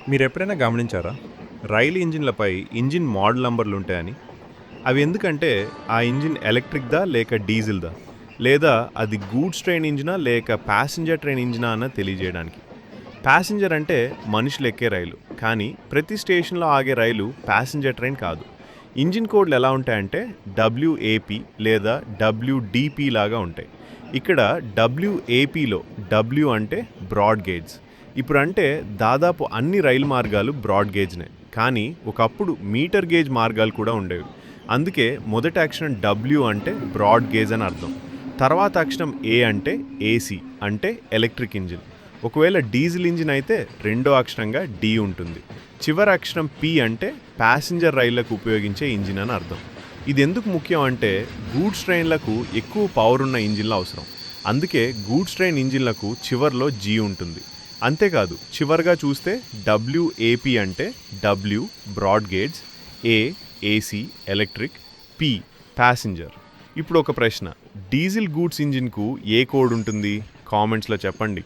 మీరెప్పుడైనా గమనించారా? రైలు ఇంజిన్‌లపై engine model నంబర్‌లుంటాయని? అవి ఎందుకంటే, ఆ ఇంజిన్ ఎలక్ట్రిక్‌దా లేక డీజిల్‌దా? లేదా అది గూడ్స్ ట్రైన్ ఇంజినా లేక ప్యాసింజర్ ట్రైన్ ఇంజినా అన్నది తెలియజేయడానికి. ప్యాసింజర్ అంటే మనుషులెక్కే రైలు. కానీ ప్రతి స్టేషన్‌లో ఆగే రైలు ప్యాసింజర్ ట్రైన్ కాదు. ఇంజిన్ కోడ్‌లు ఎలా ఉంటాయంటే డబ్ల్యూఏపీ లేదా డబ్ల్యూడీపీ లాగా ఉంటాయి. ఇక్కడ డబ్ల్యూఏపీలో డబ్ల్యూ అంటే బ్రాడ్ గేజ్. ఇప్పుడంటే దాదాపు అన్ని రైలు మార్గాలు బ్రాడ్ గేజ్‌నే. కానీ ఒకప్పుడు మీటర్ గేజ్ మార్గాలు కూడా ఉండేవి. అందుకే మొదటి అక్షరం డబ్ల్యూ అంటే బ్రాడ్ గేజ్ అని అర్థం. తర్వాత అక్షరం ఏ అంటే ఏసీ అంటే ఎలక్ట్రిక్ ఇంజిన్. ఒకవేళ డీజిల్ ఇంజిన్ అయితే రెండో అక్షరంగా డి ఉంటుంది. చివరి అక్షరం పి అంటే ప్యాసింజర్ రైళ్లకు ఉపయోగించే ఇంజిన్ అని అర్థం. ఇది ఎందుకు ముఖ్యం అంటే గూడ్స్ ట్రైన్లకు ఎక్కువ పవర్ ఉన్న ఇంజిన్లు అవసరం. అందుకే గూడ్స్ ట్రైన్ ఇంజిన్లకు చివర్లో జీ ఉంటుంది. అంతేకాదు చివరగా చూస్తే డబ్ల్యూఏపీ అంటే డబ్ల్యూ బ్రాడ్ గేజ్, ఏ ఏసీ ఎలక్ట్రిక్, పి ప్యాసింజర్. ఇప్పుడు ఒక ప్రశ్న, డీజిల్ గూడ్స్ ఇంజిన్కు ఏ కోడ్ ఉంటుంది? కామెంట్స్లో చెప్పండి.